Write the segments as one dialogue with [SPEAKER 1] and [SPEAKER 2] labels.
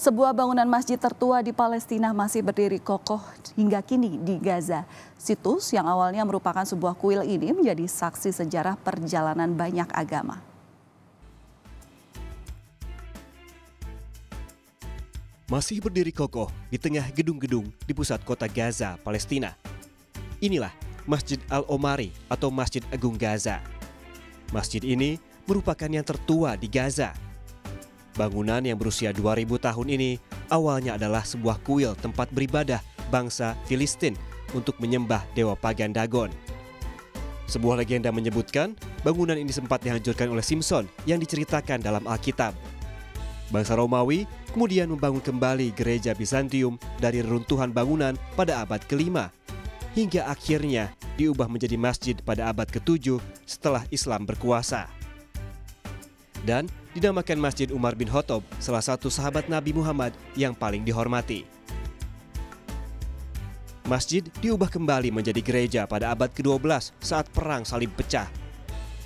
[SPEAKER 1] Sebuah bangunan masjid tertua di Palestina masih berdiri kokoh hingga kini di Gaza. Situs yang awalnya merupakan sebuah kuil ini menjadi saksi sejarah perjalanan banyak agama.
[SPEAKER 2] Masih berdiri kokoh di tengah gedung-gedung di pusat kota Gaza, Palestina. Inilah Masjid Al-Omari atau Masjid Agung Gaza. Masjid ini merupakan yang tertua di Gaza. Bangunan yang berusia 2000 tahun ini awalnya adalah sebuah kuil tempat beribadah bangsa Filistin untuk menyembah dewa pagan Dagon. Sebuah legenda menyebutkan bangunan ini sempat dihancurkan oleh Simson yang diceritakan dalam Alkitab. Bangsa Romawi kemudian membangun kembali gereja Bizantium dari reruntuhan bangunan pada abad ke-5 hingga akhirnya diubah menjadi masjid pada abad ke-7 setelah Islam berkuasa. Dan dinamakan Masjid Umar bin Khattab, salah satu sahabat Nabi Muhammad yang paling dihormati. Masjid diubah kembali menjadi gereja pada abad ke-12 saat Perang Salib pecah.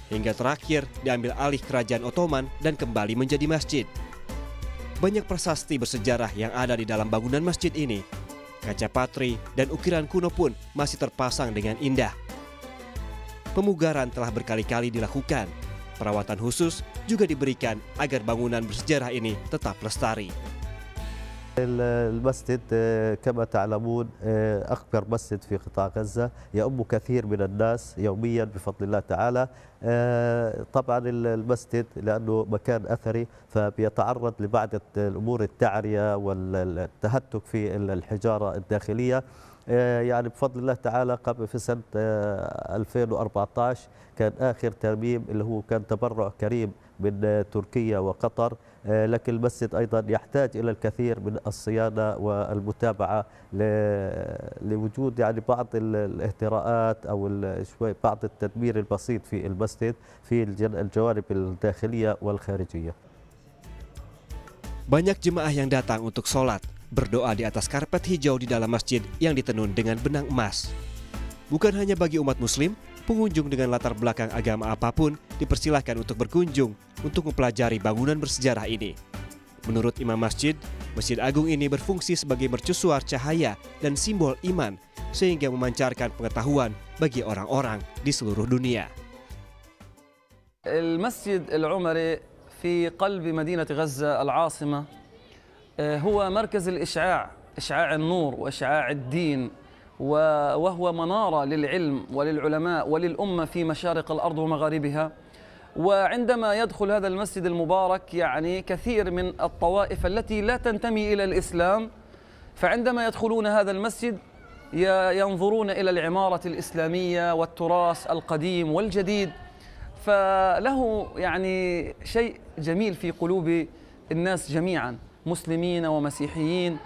[SPEAKER 2] Hingga terakhir diambil alih kerajaan Ottoman dan kembali menjadi masjid. Banyak prasasti bersejarah yang ada di dalam bangunan masjid ini. Kaca patri dan ukiran kuno pun masih terpasang dengan indah. Pemugaran telah berkali-kali dilakukan. Perawatan khusus juga diberikan agar bangunan bersejarah ini tetap lestari.
[SPEAKER 3] المسجد كما تعلمون أكبر مسجد في قطاع غزة يؤم كثير من الناس يوميا بفضل الله تعالى. طبعا المسجد لأنه مكان أثري فبيتعرض لبعض الأمور التعرية والتهتك في الحجارة الداخلية. يعني بفضل الله تعالى قبل في سنة 2014 كان آخر ترميم اللي هو كان تبرع كريم من تركيا وقطر، لكن المسجد أيضا يحتاج إلى الكثير من الصيانة والمتابعة لوجود يعني بعض الاهتراءات أو شوي بعض التدمير البسيط في المسجد في الجوانب الداخلية والخارجية.
[SPEAKER 2] Banyak jemaah yang datang untuk sholat, berdoa di atas karpet hijau di dalam masjid yang ditenun dengan benang emas. Bukan hanya bagi umat muslim, pengunjung dengan latar belakang agama apapun dipersilahkan untuk berkunjung untuk mempelajari bangunan bersejarah ini. Menurut Imam Masjid, Masjid Agung ini berfungsi sebagai mercusuar cahaya dan simbol iman sehingga memancarkan pengetahuan bagi orang-orang di seluruh dunia.
[SPEAKER 4] المسجد العمري في قلب مدينة غزة العاصمة هو مركز الإشعاع، إشعاع النور وإشعاع الدين، وهو منارة للعلم وللعلماء وللأمة في مشارق الأرض ومغاربها. وعندما يدخل هذا المسجد المبارك يعني كثير من الطوائف التي لا تنتمي إلى الإسلام، فعندما يدخلون هذا المسجد ينظرون إلى العمارة الإسلامية والتراث القديم والجديد، فله يعني شيء جميل في قلوب الناس جميعا مسلمين ومسيحيين.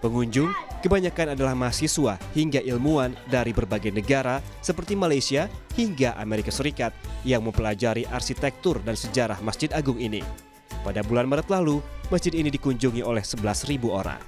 [SPEAKER 2] Pengunjung kebanyakan adalah mahasiswa hingga ilmuwan dari berbagai negara seperti Malaysia hingga Amerika Serikat yang mempelajari arsitektur dan sejarah Masjid Agung ini. Pada bulan Maret lalu, masjid ini dikunjungi oleh 11.000 orang.